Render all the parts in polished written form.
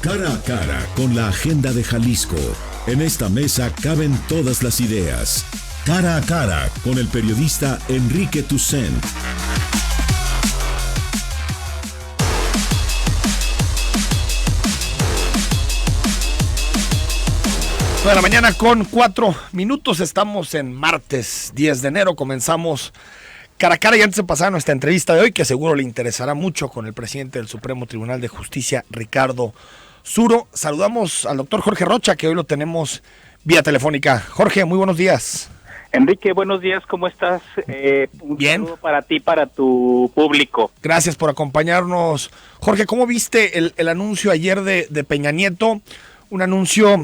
Cara a cara con la agenda de Jalisco. En esta mesa caben todas las ideas. Cara a cara con el periodista Enrique Tucent. De la mañana con 4 minutos, estamos en martes 10 de enero, comenzamos cara a cara y antes de pasar a nuestra entrevista de hoy, que seguro le interesará mucho con el presidente del Supremo Tribunal de Justicia, Ricardo Zuro, saludamos al doctor Jorge Rocha, que hoy lo tenemos vía telefónica. Jorge, muy buenos días. Enrique, buenos días, ¿cómo estás? Bien. Un saludo para ti, para tu público. Gracias por acompañarnos. Jorge, ¿cómo viste el anuncio ayer de Peña Nieto? Un anuncio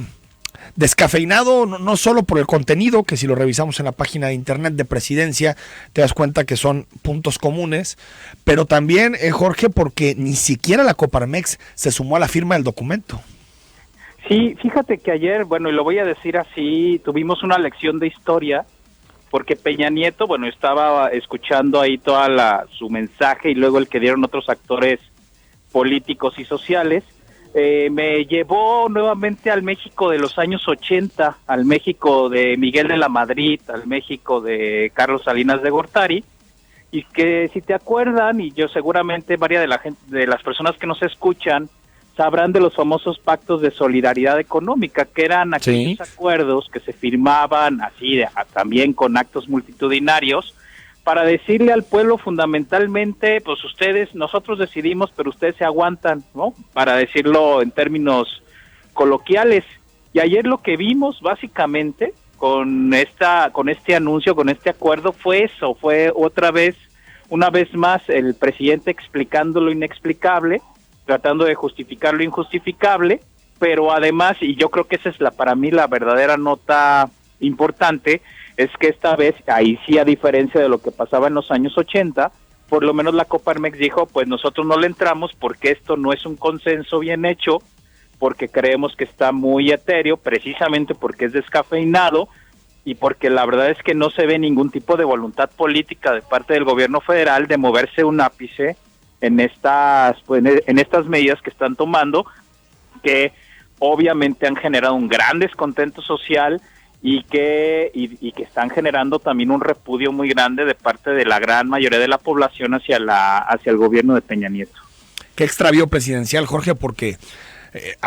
descafeinado, no solo por el contenido, que si lo revisamos en la página de internet de Presidencia, te das cuenta que son puntos comunes, pero también, Jorge, porque ni siquiera la Coparmex se sumó a la firma del documento. Sí, fíjate que ayer, bueno, y lo voy a decir así, tuvimos una lección de historia, porque Peña Nieto, bueno, estaba escuchando ahí su mensaje y luego el que dieron otros actores políticos y sociales. Me llevó nuevamente al México de los años 80, al México de Miguel de la Madrid, al México de Carlos Salinas de Gortari, y que si te acuerdan, y yo seguramente varias de las personas que nos escuchan sabrán de los famosos pactos de solidaridad económica, que eran aquellos acuerdos que se firmaban así también con actos multitudinarios, para decirle al pueblo fundamentalmente, pues nosotros decidimos, pero ustedes se aguantan, ¿no? Para decirlo en términos coloquiales. Y ayer lo que vimos básicamente con este anuncio, con este acuerdo, fue eso, fue una vez más el presidente explicando lo inexplicable, tratando de justificar lo injustificable, pero además, y yo creo que esa es para mí la verdadera nota importante, es que esta vez, ahí sí a diferencia de lo que pasaba en los años 80, por lo menos la Coparmex dijo, pues nosotros no le entramos porque esto no es un consenso bien hecho, porque creemos que está muy etéreo, precisamente porque es descafeinado y porque la verdad es que no se ve ningún tipo de voluntad política de parte del gobierno federal de moverse un ápice en estas medidas que están tomando, que obviamente han generado un gran descontento social y que están generando también un repudio muy grande de parte de la gran mayoría de la población hacia el gobierno de Peña Nieto. Qué extravío presidencial, Jorge, porque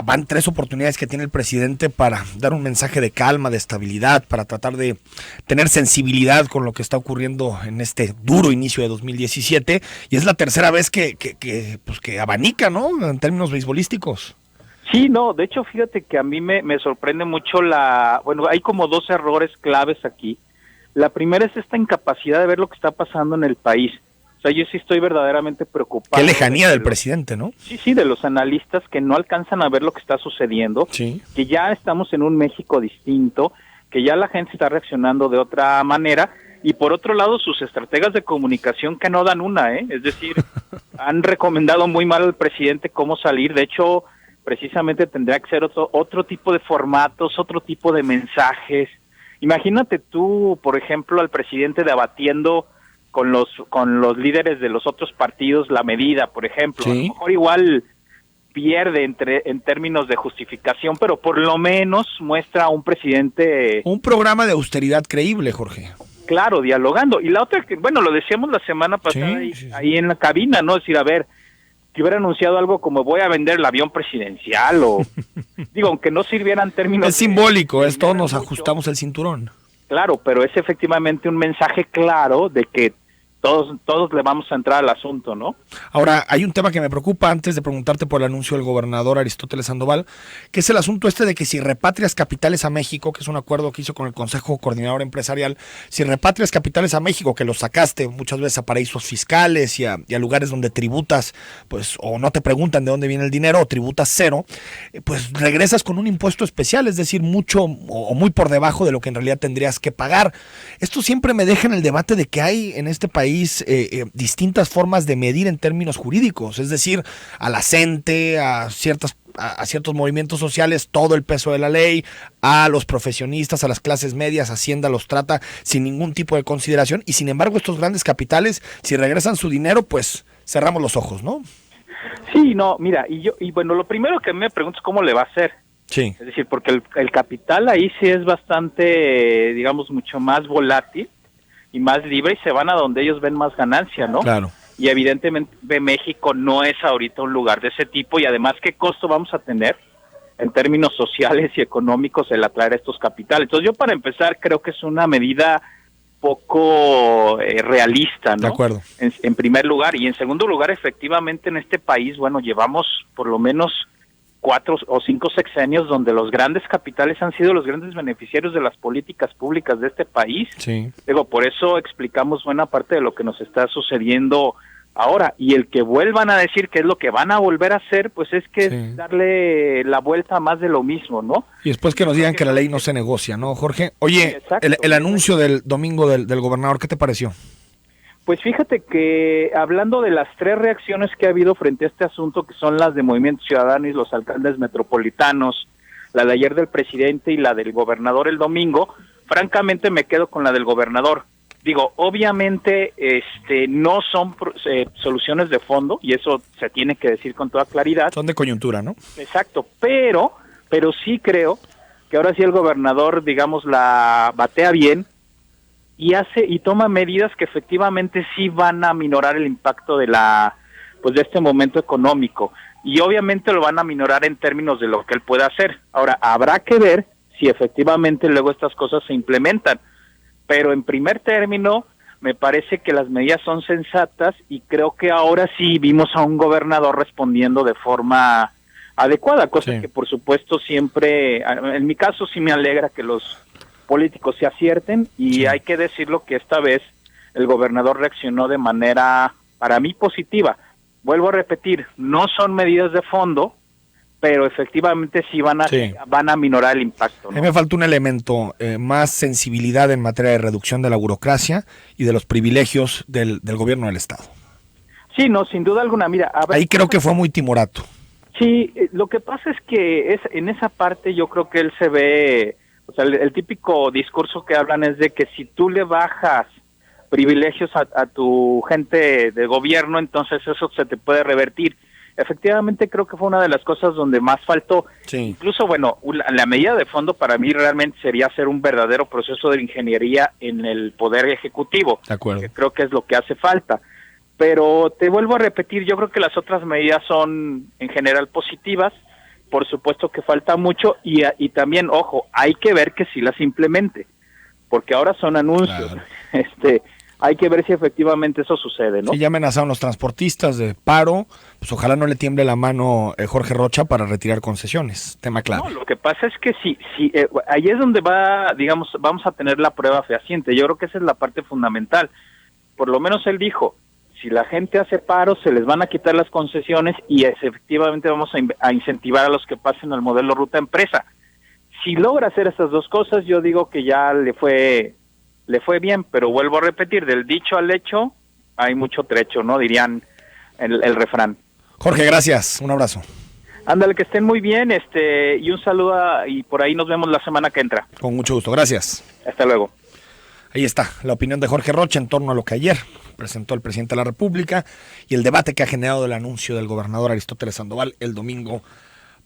van 3 oportunidades que tiene el presidente para dar un mensaje de calma, de estabilidad, para tratar de tener sensibilidad con lo que está ocurriendo en este duro inicio de 2017, y es la tercera vez que abanica, ¿no?, en términos beisbolísticos. Sí, no, de hecho, fíjate que a mí me sorprende mucho hay como 2 errores claves aquí. La primera es esta incapacidad de ver lo que está pasando en el país. O sea, yo sí estoy verdaderamente preocupado. Qué lejanía del presidente, ¿no? Sí, de los analistas que no alcanzan a ver lo que está sucediendo, que ya estamos en un México distinto, que ya la gente está reaccionando de otra manera, y por otro lado, sus estrategas de comunicación que no dan una, es decir, han recomendado muy mal al presidente cómo salir. De hecho, precisamente tendría que ser otro tipo de formatos, otro tipo de mensajes. Imagínate tú, por ejemplo, al presidente debatiendo con los líderes de los otros partidos la medida, por ejemplo. A lo mejor igual pierde en términos de justificación, pero por lo menos muestra a un presidente... Un programa de austeridad creíble, Jorge. Claro, dialogando. Y la otra, que bueno, lo decíamos la semana pasada ahí en la cabina, ¿no? Es decir, a ver, que hubiera anunciado algo como voy a vender el avión presidencial o... digo, aunque no sirvieran términos... Es simbólico, todos nos ajustamos el cinturón. Claro, pero es efectivamente un mensaje claro de que todos le vamos a entrar al asunto, ¿no? Ahora, hay un tema que me preocupa antes de preguntarte por el anuncio del gobernador Aristóteles Sandoval, que es el asunto de que si repatrias capitales a México, que es un acuerdo que hizo con el Consejo Coordinador Empresarial, si repatrias capitales a México, que los sacaste muchas veces a paraísos fiscales y a lugares donde tributas, pues, o no te preguntan de dónde viene el dinero, o tributas cero, pues regresas con un impuesto especial, es decir, mucho o muy por debajo de lo que en realidad tendrías que pagar. Esto siempre me deja en el debate de que hay en este país distintas formas de medir en términos jurídicos, es decir, a la gente, a ciertos movimientos sociales, todo el peso de la ley, a los profesionistas, a las clases medias, Hacienda los trata sin ningún tipo de consideración, y sin embargo estos grandes capitales, si regresan su dinero, pues cerramos los ojos, ¿no? Sí, no, mira, y bueno, lo primero que me pregunto es cómo le va a hacer. Sí, Es decir, porque el capital ahí sí es bastante, digamos, mucho más volátil y más libre y se van a donde ellos ven más ganancia, ¿no? claro. Y evidentemente México no es ahorita un lugar de ese tipo y además qué costo vamos a tener en términos sociales y económicos el atraer estos capitales. Entonces yo para empezar creo que es una medida poco realista, De ¿no? acuerdo. En primer lugar. Y en segundo lugar, efectivamente en este país, bueno, llevamos por lo menos 4 o 5 sexenios donde los grandes capitales han sido los grandes beneficiarios de las políticas públicas de este país. Sí. Digo, por eso explicamos buena parte de lo que nos está sucediendo ahora. Y el que vuelvan a decir que es lo que van a volver a hacer, pues es que Sí. es darle la vuelta a más de lo mismo, ¿no? Y después que nos digan que la ley no se negocia, ¿no, Jorge? Sí, Oye, exacto. el anuncio del domingo del gobernador, ¿qué te pareció? Pues fíjate que hablando de las 3 reacciones que ha habido frente a este asunto, que son las de Movimiento Ciudadano y los alcaldes metropolitanos, la de ayer del presidente y la del gobernador el domingo, francamente me quedo con la del gobernador. Digo, obviamente no son soluciones de fondo, y eso se tiene que decir con toda claridad. Son de coyuntura, ¿no? Exacto, pero sí creo que ahora sí el gobernador, digamos, la batea bien, y toma medidas que efectivamente sí van a minorar el impacto de de este momento económico, y obviamente lo van a minorar en términos de lo que él pueda hacer. Ahora habrá que ver si efectivamente luego estas cosas se implementan, pero en primer término me parece que las medidas son sensatas y creo que ahora sí vimos a un gobernador respondiendo de forma adecuada, cosa Sí. que por supuesto siempre, en mi caso sí me alegra que los políticos se acierten, y Sí. hay que decirlo que esta vez el gobernador reaccionó de manera, para mí, positiva. Vuelvo a repetir, no son medidas de fondo, pero efectivamente sí van a minorar el impacto, A ¿no? mí me falta un elemento, más sensibilidad en materia de reducción de la burocracia y de los privilegios del gobierno del Estado. Sí, no, sin duda alguna. Mira, a ver, Ahí creo que fue muy timorato. sí, lo que pasa es que en esa parte yo creo que él se ve, o sea, el típico discurso que hablan es de que si tú le bajas privilegios a tu gente de gobierno, entonces eso se te puede revertir. Efectivamente creo que fue una de las cosas donde más faltó. Sí. Incluso, bueno, la medida de fondo para mí realmente sería hacer un verdadero proceso de ingeniería en el Poder Ejecutivo. De acuerdo. Que creo que es lo que hace falta. Pero te vuelvo a repetir, yo creo que las otras medidas son en general positivas. Por supuesto que falta mucho y también, ojo, hay que ver que sí las implemente, porque ahora son anuncios. Claro. Hay que ver si efectivamente eso sucede, ¿no? Sí, ya amenazaron los transportistas de paro, pues ojalá no le tiemble la mano Jorge Rocha para retirar concesiones, tema clave. No, lo que pasa es que sí, ahí es donde vamos a tener la prueba fehaciente. Yo creo que esa es la parte fundamental. Por lo menos él dijo, si la gente hace paro, se les van a quitar las concesiones y efectivamente vamos a incentivar a los que pasen al modelo ruta empresa. Si logra hacer esas dos cosas, yo digo que ya le fue bien, pero vuelvo a repetir, del dicho al hecho hay mucho trecho, ¿no? Dirían el refrán. Jorge, gracias, un abrazo. Ándale, que estén muy bien, y un saludo y por ahí nos vemos la semana que entra. Con mucho gusto, gracias. Hasta luego. Ahí está la opinión de Jorge Rocha en torno a lo que ayer presentó el presidente de la República y el debate que ha generado el anuncio del gobernador Aristóteles Sandoval el domingo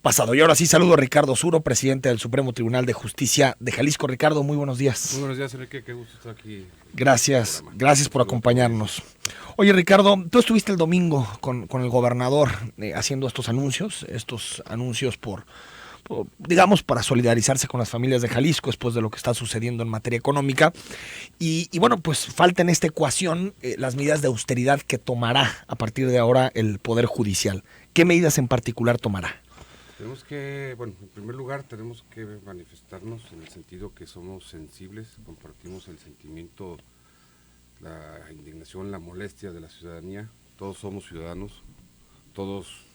pasado. Y ahora sí saludo a Ricardo Suro, presidente del Supremo Tribunal de Justicia de Jalisco. Ricardo, muy buenos días. Muy buenos días, Enrique, qué gusto estar aquí. Gracias por acompañarnos. Oye, Ricardo, tú estuviste el domingo con el gobernador haciendo estos anuncios digamos, para solidarizarse con las familias de Jalisco después de lo que está sucediendo en materia económica. Y bueno, pues falta en esta ecuación las medidas de austeridad que tomará a partir de ahora el Poder Judicial. ¿Qué medidas en particular tomará? Tenemos que, en primer lugar tenemos que manifestarnos en el sentido que somos sensibles, compartimos el sentimiento, la indignación, la molestia de la ciudadanía. Todos somos ciudadanos, todos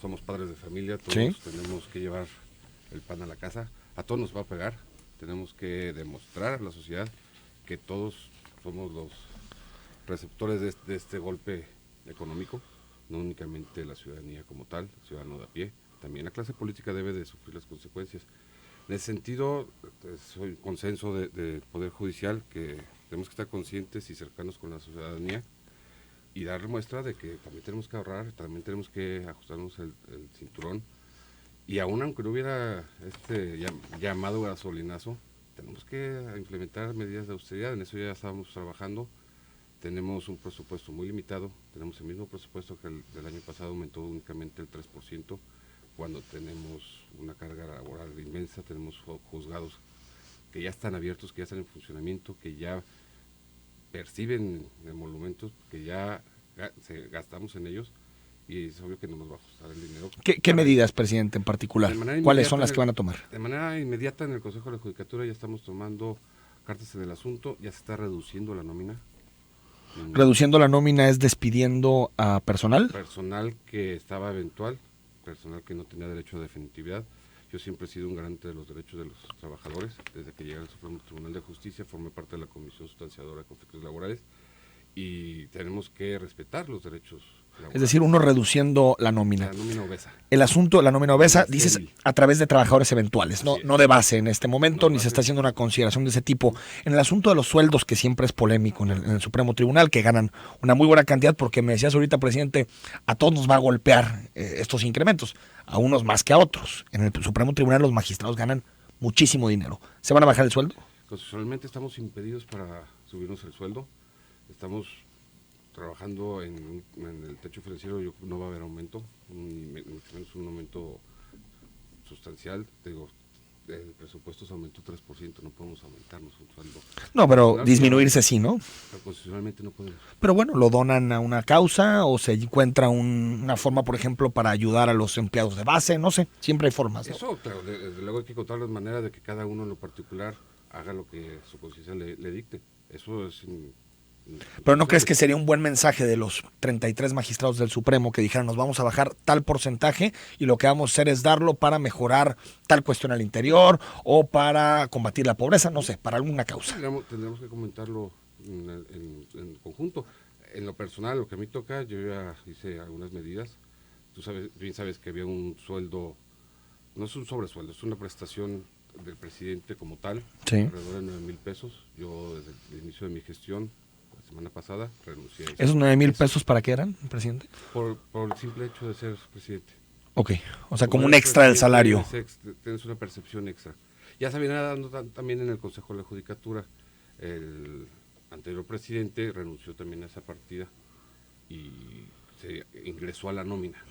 somos padres de familia, todos ¿Sí? Tenemos que llevar el pan a la casa, a todos nos va a pegar, tenemos que demostrar a la sociedad que todos somos los receptores de este golpe económico, no únicamente la ciudadanía como tal, el ciudadano de a pie, también la clase política debe de sufrir las consecuencias. En ese sentido, soy consenso del Poder Judicial que tenemos que estar conscientes y cercanos con la ciudadanía y dar muestra de que también tenemos que ahorrar, también tenemos que ajustarnos el cinturón. Y aún aunque no hubiera este llamado gasolinazo, tenemos que implementar medidas de austeridad. En eso ya estábamos trabajando. Tenemos un presupuesto muy limitado. Tenemos el mismo presupuesto que el del año pasado, aumentó únicamente el 3%, cuando tenemos una carga laboral inmensa. Tenemos juzgados que ya están abiertos, que ya están en funcionamiento, que ya perciben emolumentos, que ya gastamos en ellos. Y es obvio que no nos va a ajustar el dinero. ¿Qué medidas, presidente, en particular? ¿Cuáles son las que van a tomar? De manera inmediata en el Consejo de la Judicatura ya estamos tomando cartas en el asunto, ya se está reduciendo la nómina. ¿Reduciendo la nómina es despidiendo a personal? Personal que estaba eventual, personal que no tenía derecho a definitividad. Yo siempre he sido un garante de los derechos de los trabajadores. Desde que llegué al Supremo Tribunal de Justicia formé parte de la Comisión Sustanciadora de Conflictos Laborales y tenemos que respetar los derechos laborales. Es decir, uno reduciendo la nómina. La nómina obesa. El asunto de la nómina obesa, dices, a través de trabajadores eventuales, no de base en este momento, ni se está haciendo una consideración de ese tipo. En el asunto de los sueldos, que siempre es polémico en el Supremo Tribunal, que ganan una muy buena cantidad, porque me decías ahorita, presidente, a todos nos va a golpear estos incrementos, a unos más que a otros. En el Supremo Tribunal los magistrados ganan muchísimo dinero. ¿Se van a bajar el sueldo? Constitucionalmente estamos impedidos para subirnos el sueldo. Estamos trabajando en el techo financiero, no va a haber aumento, ni mucho menos un aumento sustancial. Digo, el presupuesto se aumentó 3%, no podemos aumentarnos un sueldo. No, pero disminuirse sí, ¿no? Pero constitucionalmente no podemos. Pero bueno, ¿lo donan a una causa o se encuentra una forma, por ejemplo, para ayudar a los empleados de base? No sé, siempre hay formas, ¿no? Eso, claro, desde luego hay que encontrar las maneras de que cada uno en lo particular haga lo que su conciencia le dicte. Eso es... Pero ¿no crees que sería un buen mensaje de los 33 magistrados del Supremo que dijeran, nos vamos a bajar tal porcentaje y lo que vamos a hacer es darlo para mejorar tal cuestión al interior o para combatir la pobreza, no sé, para alguna causa? Tendremos que comentarlo en conjunto. En lo personal, lo que a mí toca, yo ya hice algunas medidas. Tú bien sabes que había un sueldo, no es un sobresueldo, es una prestación del presidente como tal, sí, alrededor de 9,000 pesos. Yo desde el inicio de mi gestión, semana pasada, renuncié. ¿Esos 9,000 pesos para qué eran, presidente? Por el simple hecho de ser presidente. Ok, o sea, como un extra del salario. Tienes una percepción extra. Ya se viene dando también en el Consejo de la Judicatura. El anterior presidente renunció también a esa partida y se ingresó a la nómina.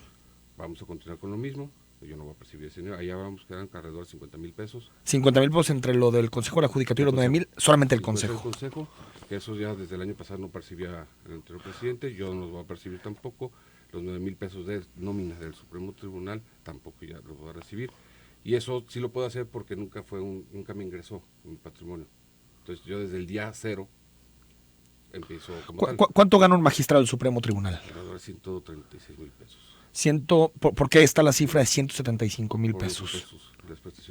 Vamos a continuar con lo mismo. Yo no voy a percibir ese dinero. Allá vamos a quedar alrededor de 50,000 pesos. 50,000 pesos entre lo del Consejo de la Judicatura y los 9,000, solamente el Consejo. El Consejo, que eso ya desde el año pasado no percibía el anterior presidente, yo no los voy a percibir tampoco. Los 9,000 pesos de nómina del Supremo Tribunal tampoco ya los voy a recibir. Y eso sí lo puedo hacer porque nunca me ingresó en mi patrimonio. Entonces yo desde el día cero empiezo como tal. ¿Cuánto gana un magistrado del Supremo Tribunal? Alrededor de 136,000 pesos. ¿Por qué está la cifra de 175,000 pesos?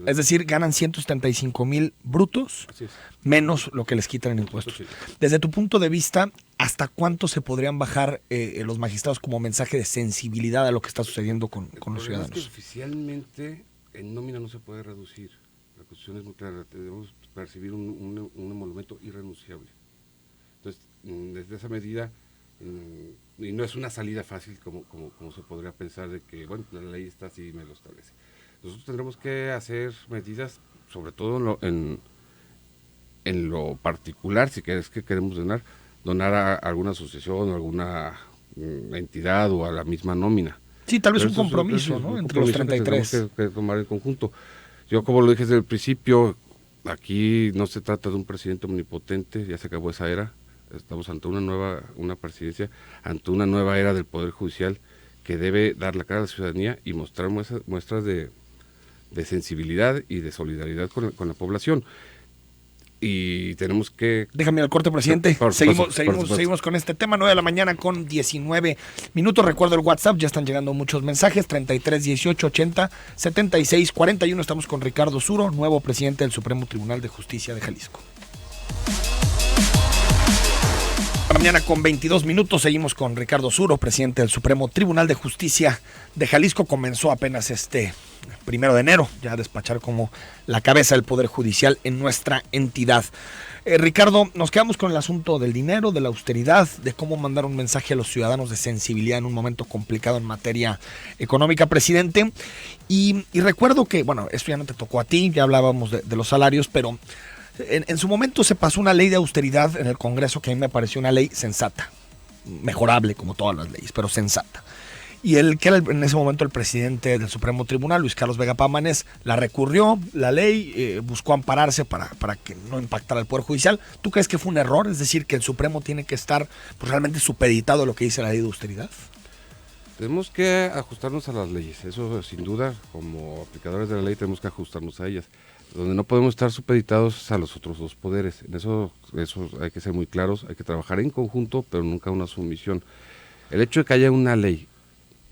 Es decir, ganan 175,000 brutos, menos lo que les quitan en impuestos. Desde tu punto de vista, ¿hasta cuánto se podrían bajar los magistrados como mensaje de sensibilidad a lo que está sucediendo con los ciudadanos? Es que oficialmente en nómina no se puede reducir. La Constitución es muy clara, debemos percibir un emolumento irrenunciable. Entonces, desde esa medida... y no es una salida fácil como se podría pensar de que, bueno, la ley está así y me lo establece. Nosotros tendremos que hacer medidas, sobre todo en lo particular, si es que queremos donar a alguna asociación o alguna entidad o a la misma nómina. Sí, tal vez un compromiso, ¿no? Entre los 33. Que tenemos que tomar en conjunto. Yo, como lo dije desde el principio, aquí no se trata de un presidente omnipotente, ya se acabó esa era. Estamos ante una presidencia, ante una nueva era del Poder Judicial que debe dar la cara a la ciudadanía y mostrar muestras de sensibilidad y de solidaridad con la población. Y tenemos que... Déjame al corte, presidente. Seguimos con este tema. 9 de la mañana con 19 minutos. Recuerdo el WhatsApp, ya están llegando muchos mensajes. 33 18 80 76 41. Estamos con Ricardo Zuro, nuevo presidente del Supremo Tribunal de Justicia de Jalisco. Mañana con 22 minutos seguimos con Ricardo Zuro, presidente del Supremo Tribunal de Justicia de Jalisco. Comenzó apenas este 1 de enero ya a despachar como la cabeza del Poder Judicial en nuestra entidad. Ricardo, nos quedamos con el asunto del dinero, de la austeridad, de cómo mandar un mensaje a los ciudadanos de sensibilidad en un momento complicado en materia económica, presidente. Y recuerdo que, bueno, esto ya no te tocó a ti, ya hablábamos de los salarios, pero en su momento se pasó una ley de austeridad en el Congreso que a mí me pareció una ley sensata, mejorable como todas las leyes, pero sensata. Y el que era en ese momento el presidente del Supremo Tribunal, Luis Carlos Vega Pámanes, la recurrió, la ley, buscó ampararse para que no impactara el Poder Judicial. ¿Tú crees que fue un error? Es decir, que el Supremo tiene que estar pues, realmente supeditado a lo que dice la ley de austeridad. Tenemos que ajustarnos a las leyes, eso sin duda, como aplicadores de la ley tenemos que ajustarnos a ellas. Donde no podemos estar supeditados es a los otros dos poderes. En eso hay que ser muy claros, hay que trabajar en conjunto, pero nunca una sumisión. El hecho de que haya una ley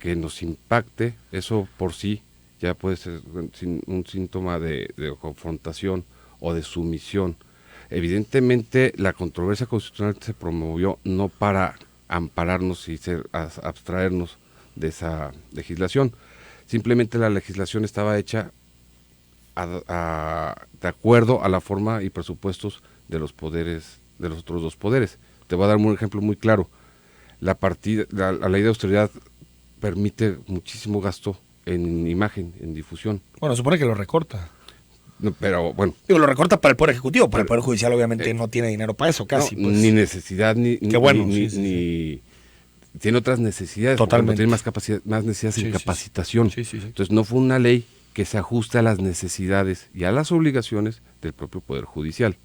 que nos impacte, eso por sí ya puede ser un síntoma de confrontación o de sumisión. Evidentemente la controversia constitucional se promovió no para ampararnos y abstraernos de esa legislación. Simplemente la legislación estaba hecha de acuerdo a la forma y presupuestos de los poderes, de los otros dos poderes. Te voy a dar un ejemplo muy claro. La ley de austeridad permite muchísimo gasto en imagen, en difusión. Bueno, supone que lo recorta. No, pero bueno. Digo, lo recorta para el Poder Ejecutivo, para el Poder Judicial obviamente no tiene dinero para eso, casi. No, pues. Ni necesidad, ni tiene otras necesidades. Totalmente. Tiene más necesidades en capacitación. Sí. Entonces no fue una ley que se ajuste a las necesidades y a las obligaciones del propio Poder Judicial.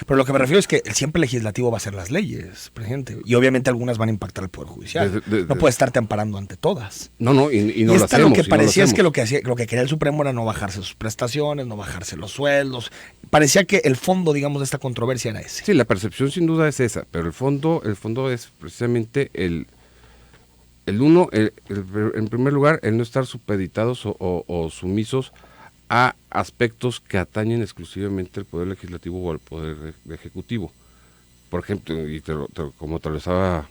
Pero lo que me refiero es que siempre el legislativo va a hacer las leyes, presidente, y obviamente algunas van a impactar al Poder Judicial. No puede estarte amparando ante todas. Y no y lo hacemos. Lo que parecía es que lo que quería el Supremo era no bajarse sus prestaciones, no bajarse los sueldos. Parecía que el fondo, digamos, de esta controversia era ese. Sí, la percepción sin duda es esa, pero el fondo es precisamente en primer lugar, el no estar supeditados o sumisos a aspectos que atañen exclusivamente al Poder Legislativo o al Poder Ejecutivo. Por ejemplo, como te lo estaba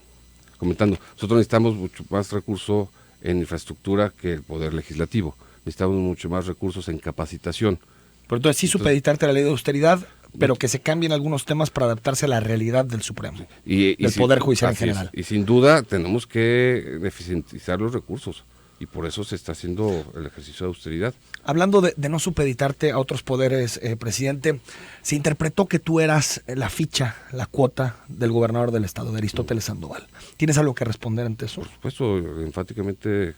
comentando, nosotros necesitamos mucho más recursos en infraestructura que el Poder Legislativo. Necesitamos mucho más recursos en capacitación. Pero entonces sí supeditarte a la ley de austeridad, pero que se cambien algunos temas para adaptarse a la realidad del Supremo, del Poder Judicial en general. Y sin duda tenemos que eficientizar los recursos. Y por eso se está haciendo el ejercicio de austeridad. Hablando de no supeditarte a otros poderes, presidente, se interpretó que tú eras la cuota del gobernador del estado, de Aristóteles Sandoval. ¿Tienes algo que responder ante eso? Por supuesto, enfáticamente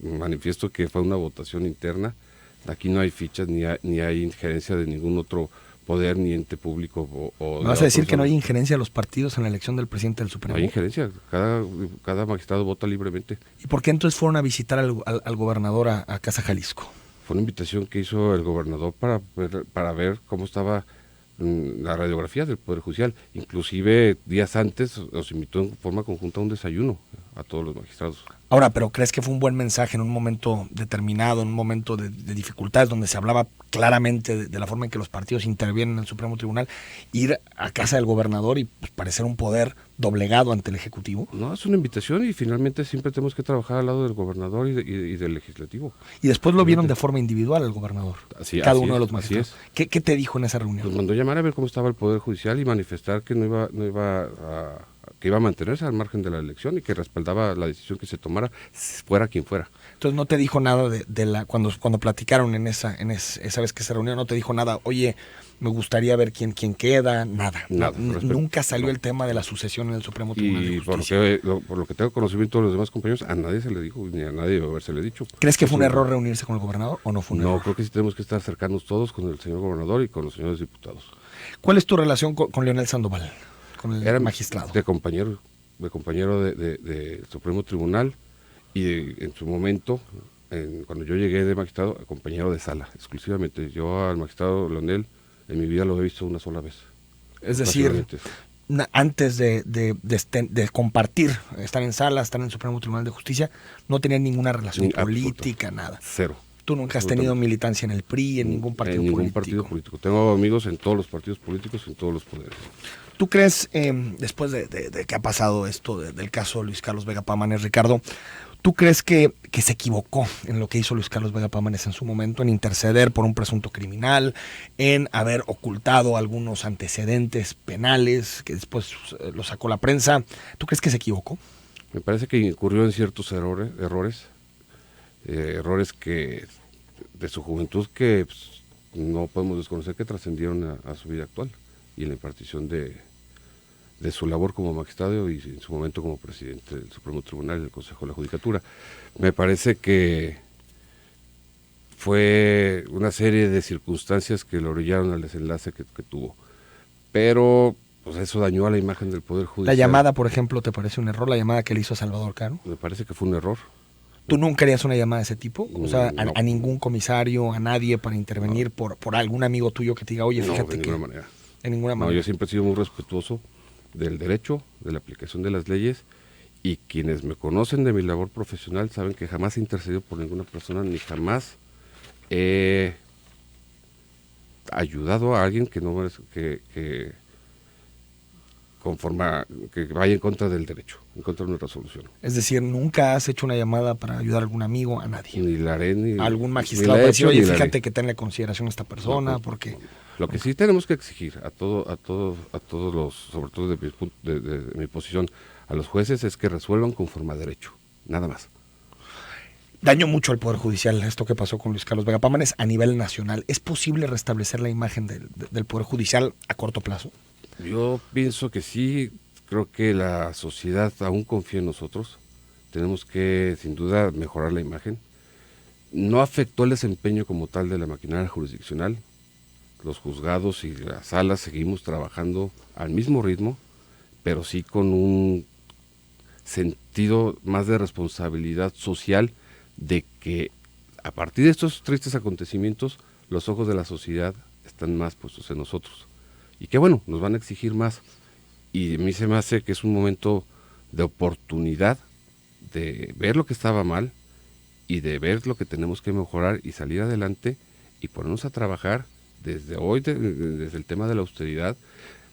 manifiesto que fue una votación interna. Aquí no hay fichas ni hay injerencia de ningún otro poder ni ente público. ¿Me vas a decir que no hay injerencia de los partidos en la elección del presidente del Supremo? No hay injerencia, cada magistrado vota libremente. ¿Y por qué entonces fueron a visitar al gobernador a Casa Jalisco? Fue una invitación que hizo el gobernador para ver cómo estaba la radiografía del Poder Judicial. Inclusive días antes nos invitó en forma conjunta a un desayuno a todos los magistrados. Ahora, ¿pero crees que fue un buen mensaje en un momento determinado, en un momento de dificultades, donde se hablaba claramente de la forma en que los partidos intervienen en el Supremo Tribunal, ir a casa del gobernador y pues, parecer un poder doblegado ante el Ejecutivo? No, es una invitación y finalmente siempre tenemos que trabajar al lado del gobernador y del Legislativo. Y después lo vieron de forma individual el gobernador, cada uno de los magistrados. ¿Qué te dijo en esa reunión? Nos mandó llamar a ver cómo estaba el Poder Judicial y manifestar que que iba a mantenerse al margen de la elección y que respaldaba la decisión que se tomara, fuera quien fuera. Entonces no te dijo nada cuando platicaron esa vez que se reunieron, no te dijo nada, oye, me gustaría ver quién queda, nada. Nunca salió el tema de la sucesión en el Supremo Tribunal de Justicia. Y por lo que tengo conocimiento de los demás compañeros, a nadie se le dijo, ni a nadie debe habérsele dicho. ¿Crees que fue un error reunirse con el gobernador o no fue un error? No, creo que sí tenemos que estar cercanos todos con el señor gobernador y con los señores diputados. ¿Cuál es tu relación con Leonel Sandoval, con el magistrado? De compañero de Supremo Tribunal y en su momento, cuando yo llegué de magistrado, compañero de sala, exclusivamente. Yo al magistrado Leonel en mi vida lo he visto una sola vez. Es decir, antes de compartir, estar en sala, estar en el Supremo Tribunal de Justicia, no tenían ninguna relación política, nada. Cero. Tú nunca has tenido militancia en el PRI, en ningún partido político. En ningún partido político. Tengo amigos en todos los partidos políticos, en todos los poderes. ¿Tú crees, después de que ha pasado esto del caso Luis Carlos Vega Pámanes, Ricardo, tú crees que se equivocó en lo que hizo Luis Carlos Vega Pámanes en su momento, en interceder por un presunto criminal, en haber ocultado algunos antecedentes penales que después lo sacó la prensa? ¿Tú crees que se equivocó? Me parece que incurrió en ciertos errores que de su juventud que pues, no podemos desconocer, que trascendieron a su vida actual y en la impartición de su labor como magistrado y en su momento como presidente del Supremo Tribunal y del Consejo de la Judicatura. Me parece que fue una serie de circunstancias que lo orillaron al desenlace que tuvo, pero pues eso dañó a la imagen del Poder Judicial. ¿La llamada, por ejemplo, te parece un error, la llamada que le hizo a Salvador Caro? Me parece que fue un error. ¿Tú nunca harías una llamada de ese tipo? O sea, No. a ningún comisario, a nadie para intervenir por algún amigo tuyo que te diga, oye, fíjate de que... ninguna manera. De ninguna manera. No, yo siempre he sido muy respetuoso del derecho, de la aplicación de las leyes, y quienes me conocen de mi labor profesional saben que jamás he intercedido por ninguna persona, ni jamás he ayudado a alguien que no que vaya en contra del derecho, en contra de una resolución. Es decir, nunca has hecho una llamada para ayudar a algún amigo, a nadie. Ni la haré, ni... A algún ni magistrado la he para decir, hecho, oye, ni la haré. fíjate que tenle consideración a esta persona, No. porque... Lo que sí tenemos que exigir a todos los, sobre todo de mi posición, a los jueces, es que resuelvan conforme a derecho, nada más. Dañó mucho al Poder Judicial esto que pasó con Luis Carlos Vega Pámanes a nivel nacional. ¿Es posible restablecer la imagen del Poder Judicial a corto plazo? Yo pienso que sí, creo que la sociedad aún confía en nosotros, tenemos que sin duda mejorar la imagen. No afectó el desempeño como tal de la maquinaria jurisdiccional, los juzgados y las salas seguimos trabajando al mismo ritmo, pero sí con un sentido más de responsabilidad social, de que a partir de estos tristes acontecimientos los ojos de la sociedad están más puestos en nosotros y que bueno, nos van a exigir más, y a mí se me hace que es un momento de oportunidad de ver lo que estaba mal y de ver lo que tenemos que mejorar y salir adelante y ponernos a trabajar desde hoy, desde el tema de la austeridad,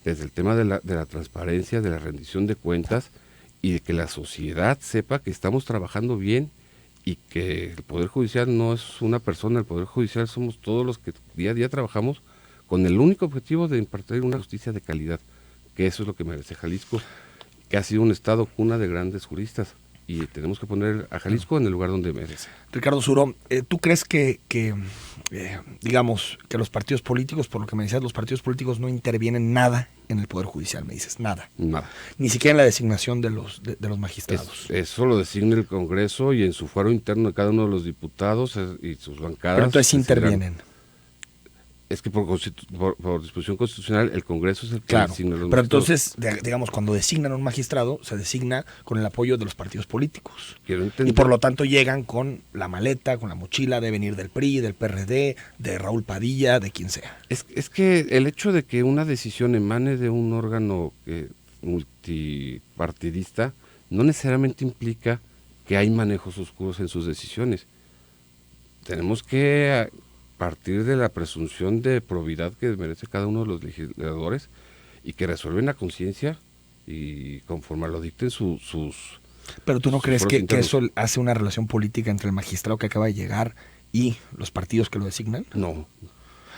desde el tema de la transparencia, de la rendición de cuentas, y de que la sociedad sepa que estamos trabajando bien y que el Poder Judicial no es una persona, el Poder Judicial somos todos los que día a día trabajamos con el único objetivo de impartir una justicia de calidad, que eso es lo que merece Jalisco, que ha sido un estado cuna de grandes juristas, y tenemos que poner a Jalisco en el lugar donde merece. Ricardo Suro, ¿tú crees que digamos, que los partidos políticos, por lo que me decías, los partidos políticos no intervienen nada en el Poder Judicial, me dices, nada? Nada. Ni siquiera en la designación de los magistrados. Eso lo designa el Congreso y en su fuero interno de cada uno de los diputados y sus bancadas. Pero entonces intervienen. Es que por disposición constitucional el Congreso es el que Claro, designa los pero magistrados. entonces, digamos, cuando designan a un magistrado, se designa con el apoyo de los partidos políticos. Quiero entender. Y por lo tanto llegan con la maleta, con la mochila de venir del PRI, del PRD, de Raúl Padilla, de quien sea. Es que el hecho de que una decisión emane de un órgano multipartidista no necesariamente implica que hay manejos oscuros en sus decisiones. Tenemos que partir de la presunción de probidad que merece cada uno de los legisladores y que resuelven a conciencia y conforme lo dicten sus... Pero tú no crees que internos. eso hace una relación política entre el magistrado que acaba de llegar y los partidos que lo designan? No.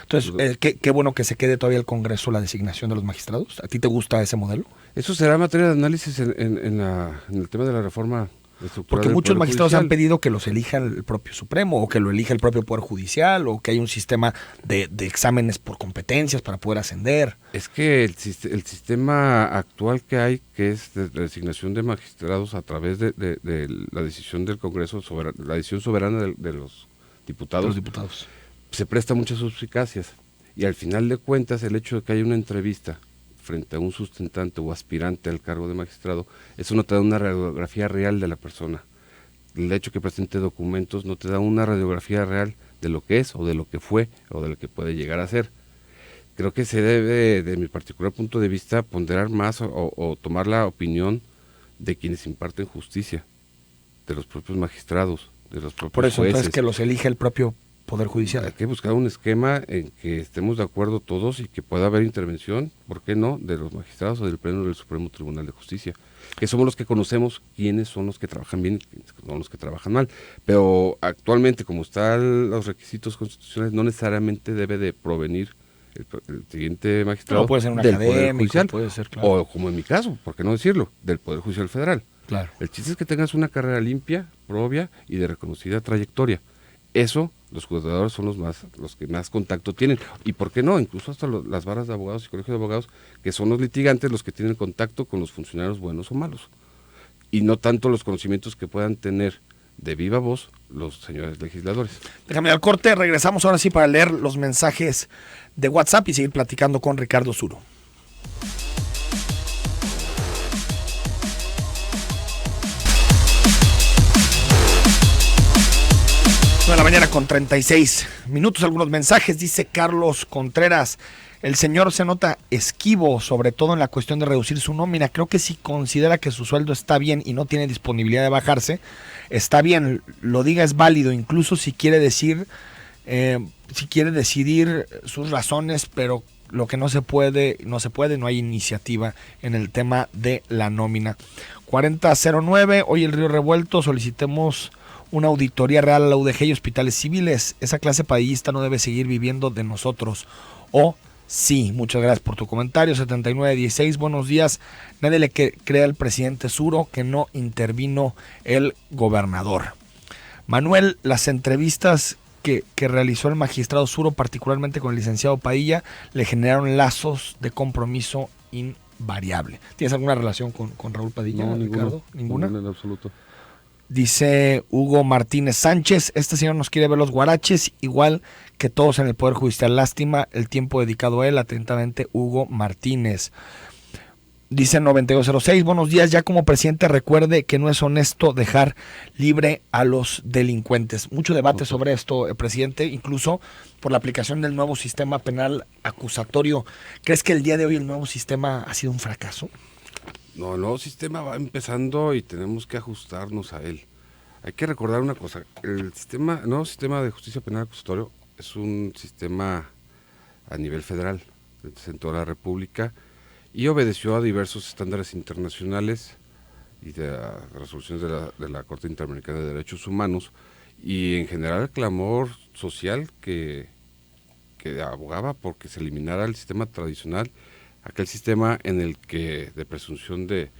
Entonces, qué bueno que se quede todavía el Congreso la designación de los magistrados. ¿A ti te gusta ese modelo? Eso será materia de análisis en el tema de la reforma estructural. Porque del muchos Poder magistrados Judicial. han pedido que los elija el propio Supremo, o que lo elija el propio Poder Judicial, o que haya un sistema de exámenes por competencias para poder ascender. Es que el sistema actual que hay, que es de designación de magistrados a través de la decisión del Congreso, la decisión soberana de los diputados, se presta muchas suspicacias. Y al final de cuentas, el hecho de que haya una entrevista frente a un sustentante o aspirante al cargo de magistrado, eso no te da una radiografía real de la persona. El hecho que presente documentos no te da una radiografía real de lo que es, o de lo que fue, o de lo que puede llegar a ser. Creo que se debe, de mi particular punto de vista, ponderar más o tomar la opinión de quienes imparten justicia, de los propios magistrados, de los propios Por eso, jueces. entonces, que los elige el propio Poder Judicial. Hay que buscar un esquema en que estemos de acuerdo todos y que pueda haber intervención, ¿por qué no?, de los magistrados o del Pleno del Supremo Tribunal de Justicia, que somos los que conocemos quiénes son los que trabajan bien y quiénes son los que trabajan mal. Pero actualmente, como están los requisitos constitucionales, no necesariamente debe de provenir el siguiente magistrado No, puede ser un del Poder académico, Judicial, puede ser, claro. o como en mi caso, ¿por qué no decirlo?, del Poder Judicial Federal. Claro. El chiste es que tengas una carrera limpia, propia y de reconocida trayectoria. Eso, los juzgadores son los que más contacto tienen. Y por qué no, incluso hasta las varas de abogados y colegios de abogados, que son los litigantes los que tienen contacto con los funcionarios buenos o malos. Y no tanto los conocimientos que puedan tener de viva voz los señores legisladores. Déjame al corte, regresamos ahora sí para leer los mensajes de WhatsApp y seguir platicando con Ricardo Zuro. 9:36 a.m, algunos mensajes. Dice Carlos Contreras: el señor se nota esquivo, sobre todo en la cuestión de reducir su nómina. Creo que si considera que su sueldo está bien y no tiene disponibilidad de bajarse, está bien, lo diga, es válido, incluso si quiere decidir sus razones, pero lo que no se puede, no hay iniciativa en el tema de la nómina. 4009, hoy el Río Revuelto, solicitemos una auditoría real a la UDG y hospitales civiles. Esa clase padillista no debe seguir viviendo de nosotros. Sí, muchas gracias por tu comentario. 7916, buenos días. Nadie le crea al presidente Zuro que no intervino el gobernador. Manuel, las entrevistas que realizó el magistrado Zuro, particularmente con el licenciado Padilla, le generaron lazos de compromiso invariable. ¿Tienes alguna relación con Raúl Padilla, no, Ricardo? ¿Ninguna? En absoluto. Dice Hugo Martínez Sánchez: este señor nos quiere ver los guaraches, igual que todos en el Poder Judicial. Lástima el tiempo dedicado a él. Atentamente, Hugo Martínez. Dice 9206, buenos días. Ya como presidente, recuerde que no es honesto dejar libre a los delincuentes. Mucho debate sobre esto, presidente, incluso por la aplicación del nuevo sistema penal acusatorio. ¿Crees que el día de hoy el nuevo sistema ha sido un fracaso? No, el nuevo sistema va empezando y tenemos que ajustarnos a él. Hay que recordar una cosa: el nuevo sistema de justicia penal acusatorio es un sistema a nivel federal, en toda la República, y obedeció a diversos estándares internacionales y de resoluciones de la Corte Interamericana de Derechos Humanos, y en general el clamor social que abogaba porque se eliminara el sistema tradicional, aquel sistema en el que de presunción de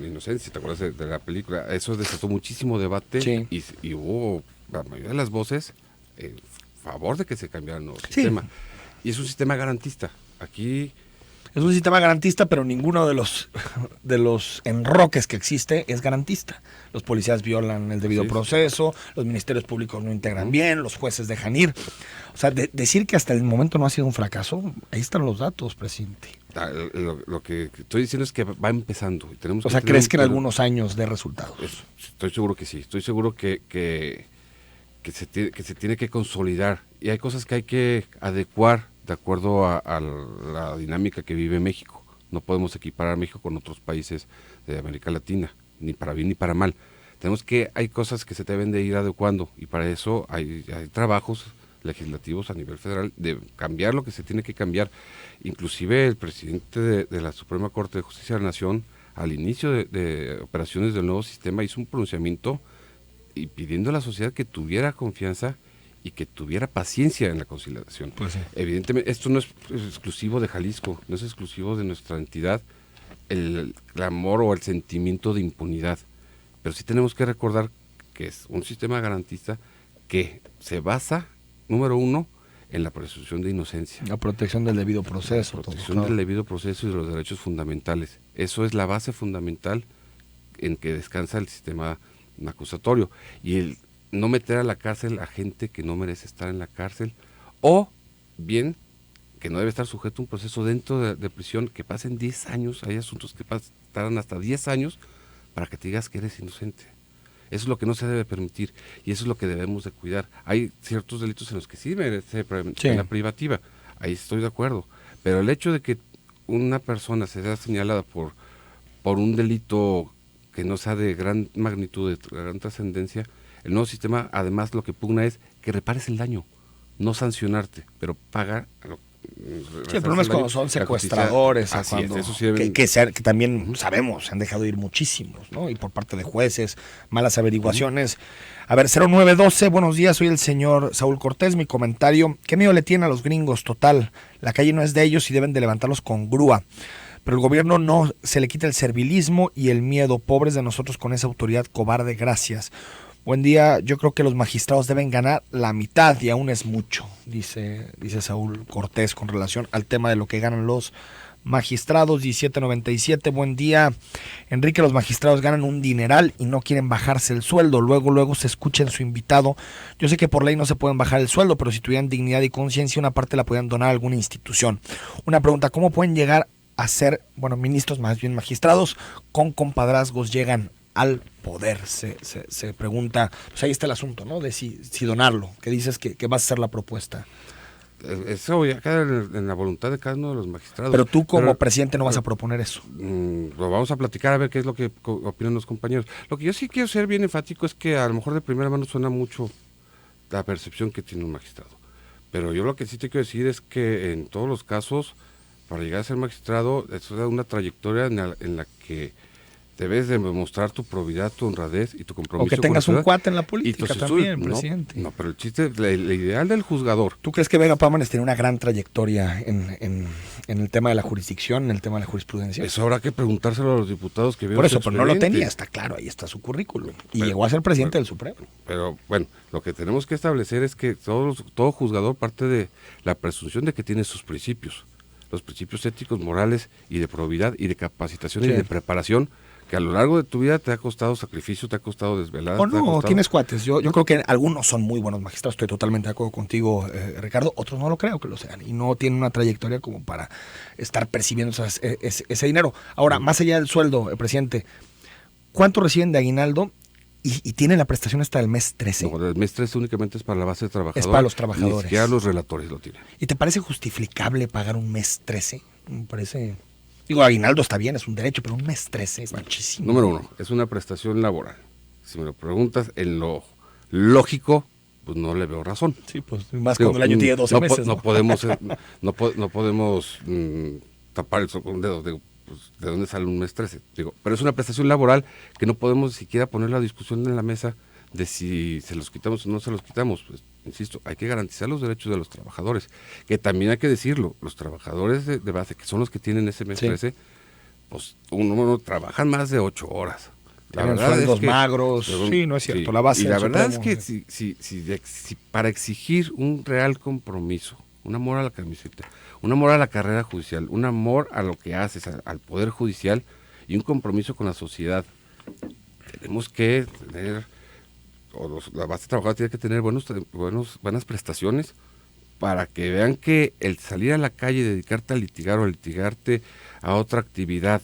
inocencia, ¿te acuerdas de la película? Eso desató muchísimo debate. Sí. y hubo la mayoría de las voces en favor de que se cambiara el nuevo sistema. Y es un sistema garantista. Aquí es un sistema garantista, pero ninguno de los enroques que existe es garantista. Los policías violan el debido proceso, los ministerios públicos no integran bien, los jueces dejan ir. O sea, decir que hasta el momento no ha sido un fracaso, ahí están los datos, presidente. Lo que estoy diciendo es que va empezando. Y tenemos ¿crees que en algunos años dé resultados? Estoy seguro que sí. Estoy seguro que se tiene que consolidar. Y hay cosas que hay que adecuar de acuerdo a la dinámica que vive México. No podemos equiparar a México con otros países de América Latina, ni para bien ni para mal. Hay cosas que se deben de ir adecuando, y para eso hay trabajos legislativos a nivel federal de cambiar lo que se tiene que cambiar. Inclusive el presidente de la Suprema Corte de Justicia de la Nación, al inicio de operaciones del nuevo sistema, hizo un pronunciamiento y pidiendo a la sociedad que tuviera confianza y que tuviera paciencia en la conciliación. Pues sí. Evidentemente, esto no es exclusivo de Jalisco, no es exclusivo de nuestra entidad, el clamor o el sentimiento de impunidad. Pero sí tenemos que recordar que es un sistema garantista que se basa, número uno, en la presunción de inocencia. La protección del debido proceso. La protección del debido proceso y de los derechos fundamentales. Eso es la base fundamental en que descansa el sistema acusatorio. Y el no meter a la cárcel a gente que no merece estar en la cárcel, o bien que no debe estar sujeto a un proceso dentro de prisión, que pasen 10 años, hay asuntos que tardan hasta 10 años para que te digas que eres inocente. Eso es lo que no se debe permitir y eso es lo que debemos de cuidar. Hay ciertos delitos en los que sí merece pena privativa, ahí estoy de acuerdo, pero el hecho de que una persona se sea señalada por un delito que no sea de gran magnitud, de gran trascendencia, El nuevo sistema, además, lo que pugna es que repares el daño, no sancionarte, pero paga a lo Sí, el problema es cuando son secuestradores, que también sabemos, se han dejado ir muchísimos, ¿no? Y por parte de jueces, malas averiguaciones. A ver, 0912, buenos días, soy el señor Saúl Cortés, mi comentario, ¿qué miedo le tienen a los gringos? Total, la calle no es de ellos y deben de levantarlos con grúa. Pero el gobierno no, se le quita el servilismo y el miedo, pobres de nosotros con esa autoridad cobarde, gracias. Buen día, yo creo que los magistrados deben ganar la mitad y aún es mucho, dice Saúl Cortés con relación al tema de lo que ganan los magistrados. 1797, buen día, Enrique, los magistrados ganan un dineral y no quieren bajarse el sueldo, luego se escucha en su invitado, yo sé que por ley no se pueden bajar el sueldo, pero si tuvieran dignidad y conciencia una parte la podrían donar a alguna institución. Una pregunta, ¿cómo pueden llegar a ser, ministros, más bien magistrados, con compadrazgos llegan al poder? Se pregunta, pues ahí está el asunto, ¿no? De si donarlo, que dices que vas a hacer la propuesta. Eso ya queda en la voluntad de cada uno de los magistrados. Pero tú como presidente no vas a proponer eso. Lo vamos a platicar a ver qué es lo que opinan los compañeros. Lo que yo sí quiero ser bien enfático es que a lo mejor de primera mano suena mucho la percepción que tiene un magistrado. Pero yo lo que sí te quiero decir es que en todos los casos, para llegar a ser magistrado, es una trayectoria en la que debes de demostrar tu probidad, tu honradez y tu compromiso. O que tengas un cuate en la política también, no, presidente. No, pero el chiste, el ideal del juzgador. ¿Tú crees que Vega Pámanes tiene una gran trayectoria en el tema de la jurisdicción, en el tema de la jurisprudencia? Eso habrá que preguntárselo a los diputados que vieron. Por eso, pero no lo tenía, está claro, ahí está su currículum. Y llegó a ser presidente del Supremo. Pero bueno, lo que tenemos que establecer es que todo juzgador parte de la presunción de que tiene sus principios. Los principios éticos, morales y de probidad y de capacitación y de preparación, que a lo largo de tu vida te ha costado sacrificio, te ha costado desveladas. O no, tienes cuates. Yo creo que algunos son muy buenos magistrados, estoy totalmente de acuerdo contigo, Ricardo. Otros no lo creo que lo sean y no tienen una trayectoria como para estar percibiendo ese dinero. Ahora, más allá del sueldo, presidente, ¿cuánto reciben de aguinaldo? Y tienen la prestación hasta el mes 13. No, el mes 13 únicamente es para la base de trabajadores. Es para los trabajadores. Ni siquiera los relatores lo tienen. ¿Y te parece justificable pagar un mes 13? Me parece... Digo, aguinaldo está bien, es un derecho, pero un mes 13 es muchísimo. Número uno, es una prestación laboral. Si me lo preguntas en lo lógico, pues no le veo razón. Sí, pues más cuando el año tiene 12 meses. No podemos tapar el sol con un dedo. Digo, pues, ¿de dónde sale un mes 13? Digo, pero es una prestación laboral que no podemos siquiera poner la discusión en la mesa de si se los quitamos o no se los quitamos. Pues, insisto, hay que garantizar los derechos de los trabajadores, que también hay que decirlo, los trabajadores de base, que son los que tienen ese mes 13, pues uno trabajan más de 8 horas. La verdad es que magros, sí, no es cierto, sí, la base. Y la verdad es que si para exigir un real compromiso, un amor a la camiseta, un amor a la carrera judicial, un amor a lo que haces, al poder judicial y un compromiso con la sociedad, tenemos que tener... la base trabajadora tiene que tener buenas prestaciones para que vean que el salir a la calle y dedicarte a litigar o a litigarte a otra actividad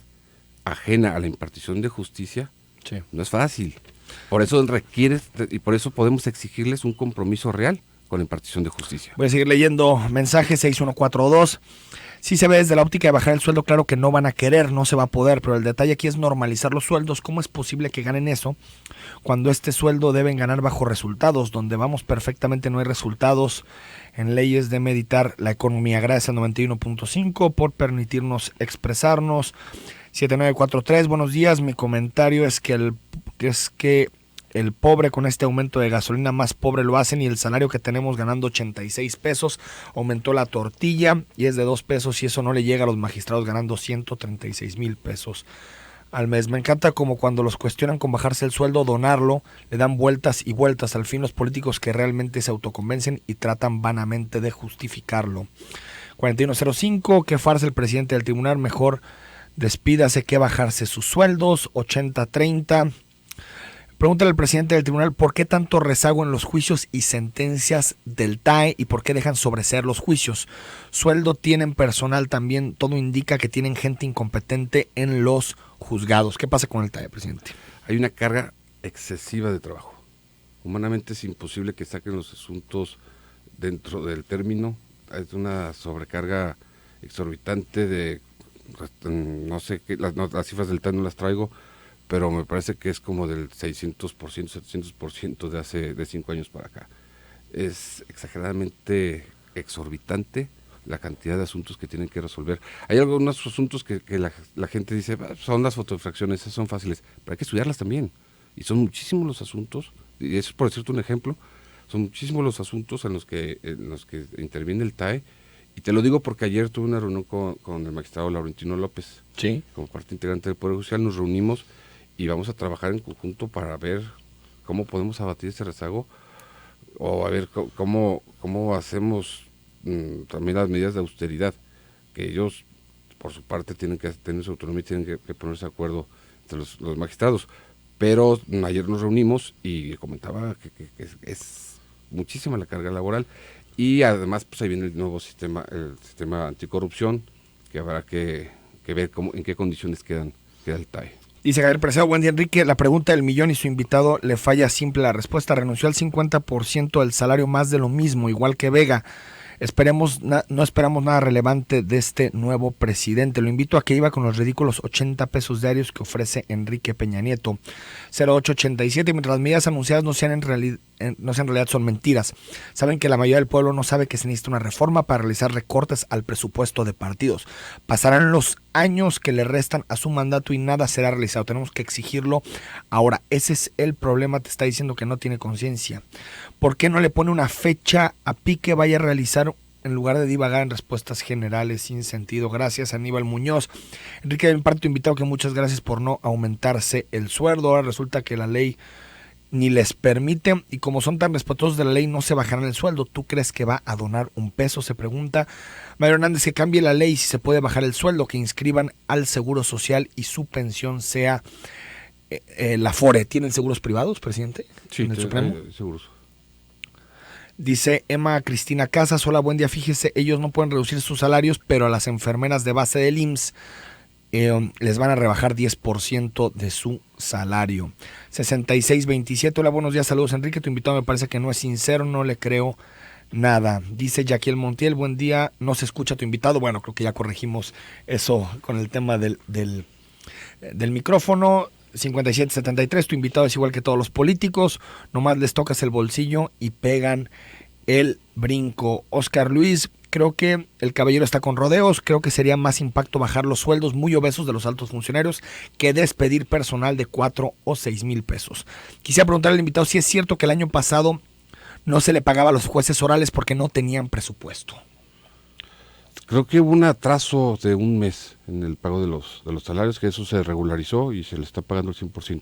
ajena a la impartición de justicia no es fácil. Por eso requieres y por eso podemos exigirles un compromiso real con la impartición de justicia. Voy a seguir leyendo mensajes. 6142. Sí se ve desde la óptica de bajar el sueldo, claro que no van a querer, no se va a poder, pero el detalle aquí es normalizar los sueldos. ¿Cómo es posible que ganen eso cuando este sueldo deben ganar bajo resultados? Donde vamos perfectamente no hay resultados. En leyes de meditar la economía. Gracias al 91.5 por permitirnos expresarnos. 7943, buenos días. Mi comentario es que el pobre con este aumento de gasolina más pobre lo hacen y el salario que tenemos ganando 86 pesos, aumentó la tortilla y es de 2 pesos y eso no le llega a los magistrados ganando 136,000 pesos al mes. Me encanta como cuando los cuestionan con bajarse el sueldo, donarlo, le dan vueltas y vueltas. Al fin los políticos que realmente se autoconvencen y tratan vanamente de justificarlo. 4105, qué farsa el presidente del tribunal, mejor despídase que bajarse sus sueldos. 8030. Pregúntale al presidente del tribunal por qué tanto rezago en los juicios y sentencias del TAE y por qué dejan sobreseer los juicios. Sueldo tienen, personal también, todo indica que tienen gente incompetente en los juzgados. ¿Qué pasa con el TAE, presidente? Hay una carga excesiva de trabajo. Humanamente es imposible que saquen los asuntos dentro del término. Es una sobrecarga exorbitante de, no sé, las cifras del TAE no las traigo, pero me parece que es como del 600%, 700% de 5 años para acá. Es exageradamente exorbitante la cantidad de asuntos que tienen que resolver. Hay algunos asuntos que la gente dice, son las fotodifracciones, esas son fáciles, pero hay que estudiarlas también. Y son muchísimos los asuntos, y eso es por decirte un ejemplo, son muchísimos los asuntos en los que interviene el TAE. Y te lo digo porque ayer tuve una reunión con el magistrado Laurentino López. Sí. Como parte integrante del Poder Judicial, nos reunimos y vamos a trabajar en conjunto para ver cómo podemos abatir ese rezago, o a ver cómo hacemos también las medidas de austeridad, que ellos por su parte tienen que tener su autonomía y tienen que ponerse de acuerdo entre los magistrados. Pero ayer nos reunimos y comentaba que es muchísima la carga laboral, y además pues ahí viene el nuevo sistema, el sistema anticorrupción, que habrá que ver en qué condiciones queda el TAE. Dice Javier Preciado, buen día Enrique, la pregunta del millón y su invitado le falla simple la respuesta, renunció al 50% del salario, más de lo mismo, igual que Vega. No esperamos nada relevante de este nuevo presidente. Lo invito a que iba con los ridículos 80 pesos diarios que ofrece Enrique Peña Nieto. 0887, mientras las medidas anunciadas no sean en realidad son mentiras. Saben que la mayoría del pueblo no sabe que se necesita una reforma para realizar recortes al presupuesto de partidos. Pasarán los años que le restan a su mandato y nada será realizado. Tenemos que exigirlo ahora. Ese es el problema, te está diciendo que no tiene conciencia. ¿Por qué no le pone una fecha a Pique vaya a realizar en lugar de divagar en respuestas generales sin sentido? Gracias, Aníbal Muñoz. Enrique, de mi parte, tu invitado, que muchas gracias por no aumentarse el sueldo. Ahora resulta que la ley ni les permite, y como son tan respetuosos de la ley, no se bajarán el sueldo. ¿Tú crees que va a donar un peso? Se pregunta Mario Hernández. Que cambie la ley si se puede bajar el sueldo, que inscriban al Seguro Social y su pensión sea la Afore. ¿Tienen seguros privados, presidente? Sí, en el Supremo. Seguros. Dice Emma Cristina Casas, hola, buen día, fíjese, ellos no pueden reducir sus salarios, pero a las enfermeras de base del IMSS les van a rebajar 10% de su salario. 6627, hola, buenos días, saludos Enrique, tu invitado me parece que no es sincero, no le creo nada. Dice Yaquiel Montiel, buen día, no se escucha tu invitado. Bueno, creo que ya corregimos eso con el tema del micrófono. 5773, tu invitado es igual que todos los políticos, nomás les tocas el bolsillo y pegan el brinco. Oscar Luis, creo que el caballero está con rodeos, creo que sería más impacto bajar los sueldos muy obesos de los altos funcionarios que despedir personal de 4 o 6 mil pesos. Quisiera preguntarle al invitado si es cierto que el año pasado no se le pagaba a los jueces orales porque no tenían presupuesto. Creo que hubo un atraso de un mes en el pago de los salarios, que eso se regularizó y se le está pagando el 100%.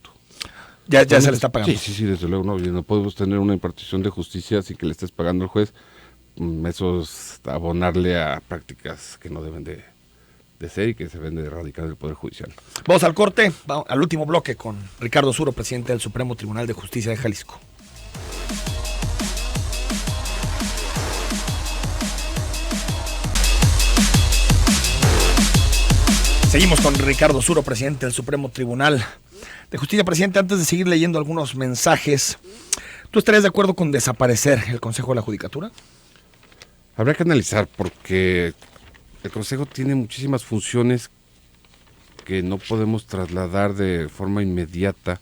Ya se le está pagando. Sí, desde luego, no podemos tener una impartición de justicia sin que le estés pagando al juez. Eso es abonarle a prácticas que no deben de ser y que se deben de erradicar del Poder Judicial. Vamos al corte, vamos al último bloque con Ricardo Suro, presidente del Supremo Tribunal de Justicia de Jalisco. Seguimos con Ricardo Suro, presidente del Supremo Tribunal de Justicia. Presidente, antes de seguir leyendo algunos mensajes, ¿tú estarías de acuerdo con desaparecer el Consejo de la Judicatura? Habrá que analizar, porque el Consejo tiene muchísimas funciones que no podemos trasladar de forma inmediata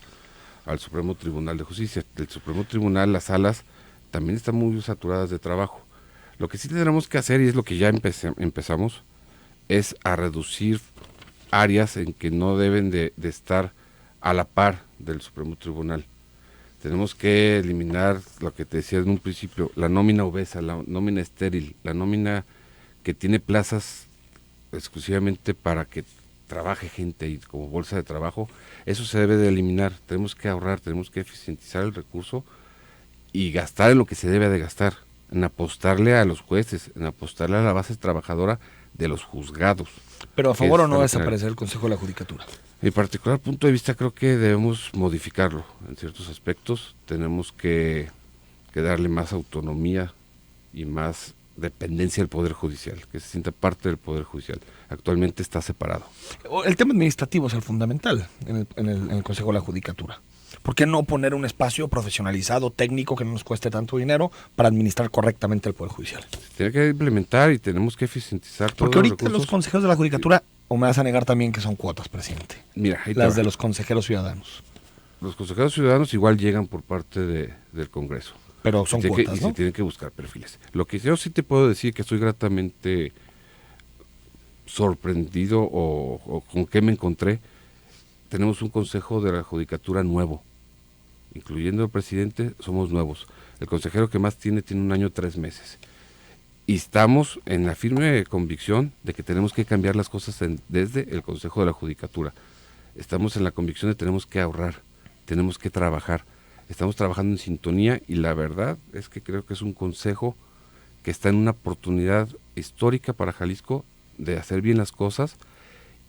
al Supremo Tribunal de Justicia. El Supremo Tribunal, las salas, también están muy saturadas de trabajo. Lo que sí tendremos que hacer, y es lo que ya empezamos, es a reducir áreas en que no deben de estar a la par del Supremo Tribunal. Tenemos que eliminar lo que te decía en un principio, la nómina obesa, la nómina estéril, la nómina que tiene plazas exclusivamente para que trabaje gente y como bolsa de trabajo. Eso se debe de eliminar. Tenemos que ahorrar, tenemos que eficientizar el recurso y gastar en lo que se debe de gastar, en apostarle a los jueces, en apostarle a la base trabajadora de los juzgados. ¿Pero a favor o no desaparecer el Consejo de la Judicatura? Mi particular punto de vista, creo que debemos modificarlo en ciertos aspectos. Tenemos que darle más autonomía y más dependencia del Poder Judicial, que se sienta parte del Poder Judicial. Actualmente está separado. El tema administrativo es el fundamental en el Consejo de la Judicatura. ¿Por qué no poner un espacio profesionalizado, técnico, que no nos cueste tanto dinero para administrar correctamente el Poder Judicial? Se tiene que implementar y tenemos que eficientizar todos porque los ahorita recursos. los consejeros de la Judicatura ¿O me vas a negar también que son cuotas, presidente? Mira, ahí Las de los consejeros ciudadanos. Los consejeros ciudadanos igual llegan por parte del Congreso. Pero son cuotas, ¿no? Se tienen que buscar perfiles. Lo que yo sí te puedo decir que estoy gratamente sorprendido o con qué me encontré. Tenemos un consejo de la judicatura nuevo, incluyendo el presidente, somos nuevos. El consejero que más tiene 1 año 3 meses. Y estamos en la firme convicción de que tenemos que cambiar las cosas desde el consejo de la judicatura. Estamos en la convicción de que tenemos que ahorrar, tenemos que trabajar. Estamos trabajando en sintonía y la verdad es que creo que es un consejo que está en una oportunidad histórica para Jalisco de hacer bien las cosas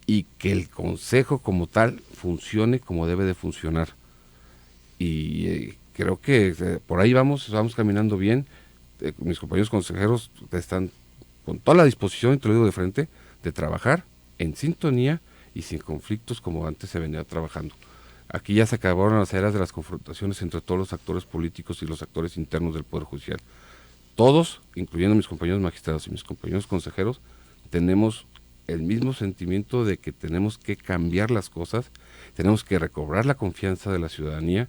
y que el consejo como tal funcione como debe de funcionar. Y creo que por ahí vamos caminando bien. Mis compañeros consejeros están con toda la disposición, y te lo digo de frente, de trabajar en sintonía y sin conflictos como antes se venía trabajando. Aquí ya se acabaron las eras de las confrontaciones entre todos los actores políticos y los actores internos del Poder Judicial. Todos, incluyendo mis compañeros magistrados y mis compañeros consejeros, tenemos el mismo sentimiento de que tenemos que cambiar las cosas, tenemos que recobrar la confianza de la ciudadanía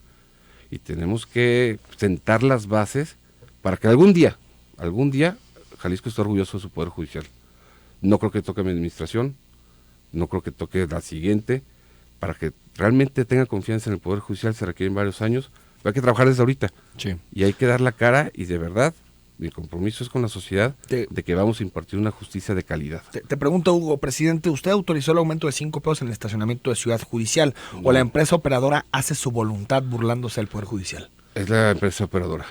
y tenemos que sentar las bases para que algún día, Jalisco esté orgulloso de su Poder Judicial. No creo que toque mi administración, no creo que toque la siguiente. Para que realmente tenga confianza en el Poder Judicial se requieren varios años, pero hay que trabajar desde ahorita. Sí. Y hay que dar la cara y de verdad, mi compromiso es con la sociedad de que vamos a impartir una justicia de calidad. Te pregunto, Hugo, presidente, ¿usted autorizó el aumento de 5 pesos en el estacionamiento de Ciudad Judicial o la empresa operadora hace su voluntad burlándose del Poder Judicial? Es la empresa operadora.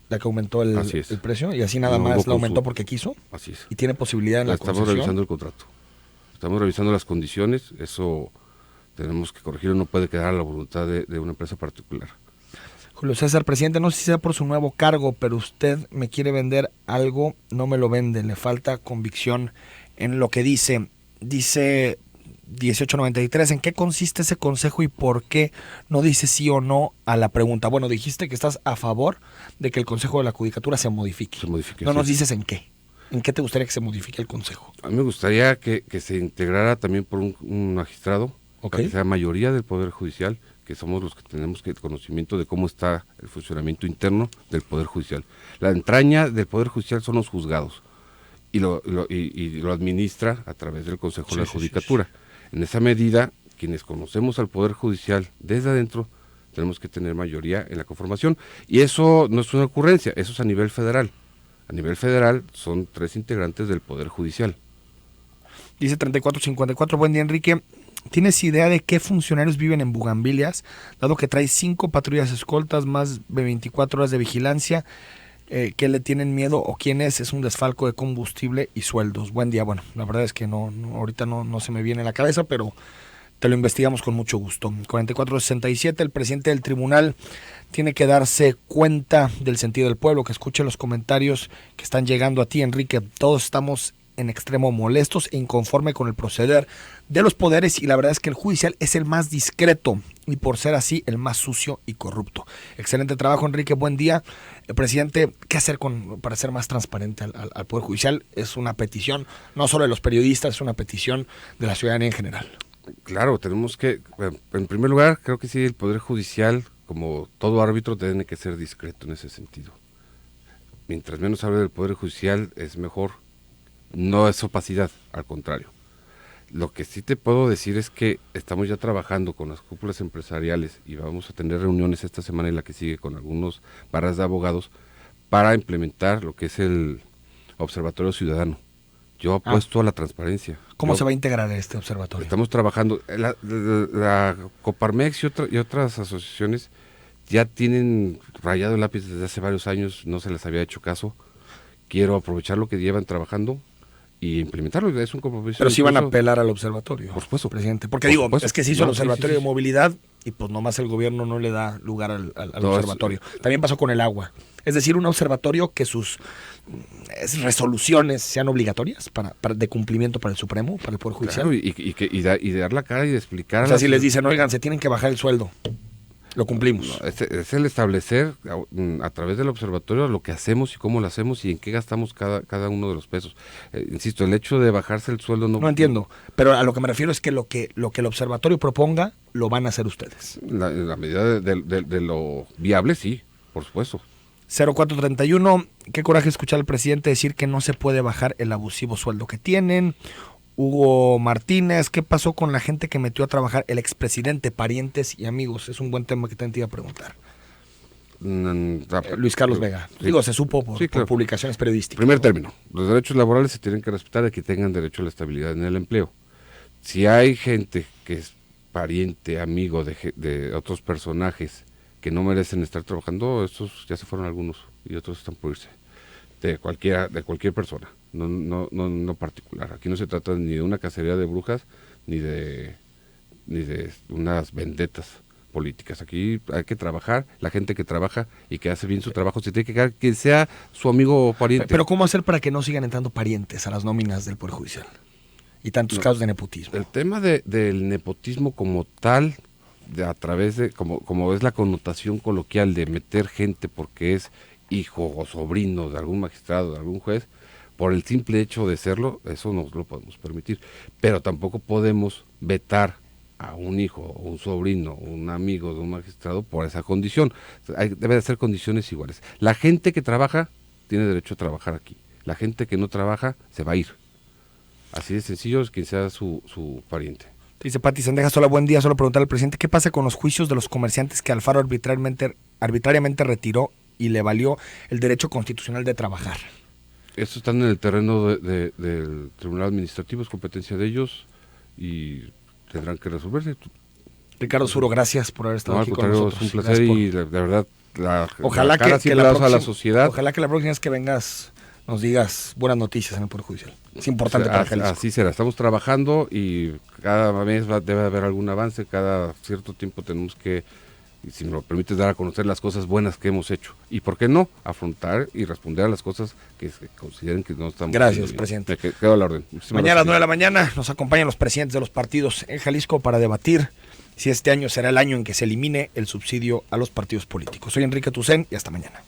La que aumentó el precio y así nada más la aumentó porque quiso. Así es. Y tiene posibilidad en la concesión. Estamos revisando el contrato. Estamos revisando las condiciones. Eso tenemos que corregirlo. No puede quedar a la voluntad de una empresa particular. Julio César, presidente, no sé si sea por su nuevo cargo, pero usted me quiere vender algo, no me lo vende. Le falta convicción en lo que dice. Dice 1893, ¿en qué consiste ese consejo y por qué no dice sí o no a la pregunta? Bueno, dijiste que estás a favor de que el consejo de la judicatura se modifique. No nos dices en qué. ¿En qué te gustaría que se modifique el consejo? A mí me gustaría que se integrara también por un magistrado, para que sea mayoría del Poder Judicial, que somos los que tenemos el conocimiento de cómo está el funcionamiento interno del Poder Judicial. La entraña del Poder Judicial son los juzgados y lo administra a través del Consejo de la Judicatura. En esa medida, quienes conocemos al Poder Judicial desde adentro, tenemos que tener mayoría en la conformación. Y eso no es una ocurrencia, eso es a nivel federal. A nivel federal son 3 integrantes del Poder Judicial. Dice 3454, buen día, Enrique. ¿Tienes idea de qué funcionarios viven en Bugambilias, dado que trae 5 patrullas escoltas, más de 24 horas de vigilancia? ¿Qué le tienen miedo o quién es? Es un desfalco de combustible y sueldos. Buen día. Bueno, la verdad es que ahorita no se me viene a la cabeza, pero te lo investigamos con mucho gusto. 4467, el presidente del tribunal tiene que darse cuenta del sentido del pueblo, que escuche los comentarios que están llegando a ti, Enrique. Todos estamos en extremo molestos e inconforme con el proceder de los poderes y la verdad es que el judicial es el más discreto y por ser así el más sucio y corrupto. Excelente trabajo, Enrique, buen día. Presidente, ¿qué hacer para ser más transparente al Poder Judicial? Es una petición no solo de los periodistas, es una petición de la ciudadanía en general. Claro, tenemos que, en primer lugar, creo que sí, el Poder Judicial, como todo árbitro, tiene que ser discreto en ese sentido. Mientras menos hable del Poder Judicial es mejor. No es opacidad, al contrario. Lo que sí te puedo decir es que estamos ya trabajando con las cúpulas empresariales y vamos a tener reuniones esta semana y la que sigue con algunos barras de abogados para implementar lo que es el Observatorio Ciudadano. Yo apuesto a la transparencia. ¿Cómo se va a integrar este observatorio? Estamos trabajando. La Coparmex y otras asociaciones ya tienen rayado el lápiz desde hace varios años, no se les había hecho caso. Quiero aprovechar lo que llevan trabajando y implementarlo, es un compromiso. Pero sí van a apelar al observatorio, por supuesto, presidente, porque es que se hizo el observatorio de movilidad y pues nomás el gobierno no le da lugar al observatorio. También pasó con el agua, es decir, un observatorio que sus resoluciones sean obligatorias de cumplimiento para el Supremo, para el Poder Judicial. Claro, y de dar la cara y de explicar. O sea, si les dicen, oigan, se tienen que bajar el sueldo. Lo cumplimos. No, es el establecer a través del observatorio lo que hacemos y cómo lo hacemos y en qué gastamos cada uno de los pesos. Insisto, el hecho de bajarse el sueldo No entiendo, pero a lo que me refiero es que lo que el observatorio proponga lo van a hacer ustedes. En la medida de lo viable, sí, por supuesto. 0431, qué coraje escuchar al presidente decir que no se puede bajar el abusivo sueldo que tienen. Hugo Martínez, ¿qué pasó con la gente que metió a trabajar el expresidente, parientes y amigos? Es un buen tema que te iba a preguntar. Luis Carlos Vega. Sí. Digo, se supo por Claro. publicaciones periodísticas. Primer término, los derechos laborales se tienen que respetar y que tengan derecho a la estabilidad en el empleo. Si hay gente que es pariente, amigo de otros personajes que no merecen estar trabajando, estos ya se fueron algunos y otros están por irse. De cualquier persona, no particular. Aquí no se trata ni de una cacería de brujas ni de unas vendetas políticas. Aquí hay que trabajar, la gente que trabaja y que hace bien su trabajo se tiene que quedar, que sea su amigo o pariente. Pero ¿cómo hacer para que no sigan entrando parientes a las nóminas del Poder Judicial? Y tantos casos de nepotismo. El tema del nepotismo como tal, a través de, como es la connotación coloquial de meter gente porque es hijo o sobrino de algún magistrado, de algún juez, por el simple hecho de serlo, eso no lo podemos permitir. Pero tampoco podemos vetar a un hijo, o un sobrino, o un amigo de un magistrado por esa condición. Debe de ser condiciones iguales. La gente que trabaja tiene derecho a trabajar aquí. La gente que no trabaja se va a ir. Así de sencillo, es quien sea su pariente. Dice Pati Sendejas, hola, buen día, solo preguntar al presidente, ¿qué pasa con los juicios de los comerciantes que Alfaro arbitrariamente retiró y le valió el derecho constitucional de trabajar? Esto está en el terreno del Tribunal Administrativo, es competencia de ellos y tendrán que resolverse. Ricardo Suro, gracias por haber estado aquí con nosotros. Es un placer y de verdad Ojalá la cara siempre la das a la sociedad. Ojalá que la próxima vez que vengas nos digas buenas noticias en el Poder Judicial. Es importante para Jalisco. Así será, estamos trabajando y cada mes debe haber algún avance, cada cierto tiempo tenemos que, si me lo permites, dar a conocer las cosas buenas que hemos hecho. Y por qué no, afrontar y responder a las cosas que se consideren que no estamos Gracias, bien. presidente. Me quedo a la orden. Mañana a las 9 de la mañana nos acompañan los presidentes de los partidos en Jalisco para debatir si este año será el año en que se elimine el subsidio a los partidos políticos. Soy Enrique Tucen y hasta mañana.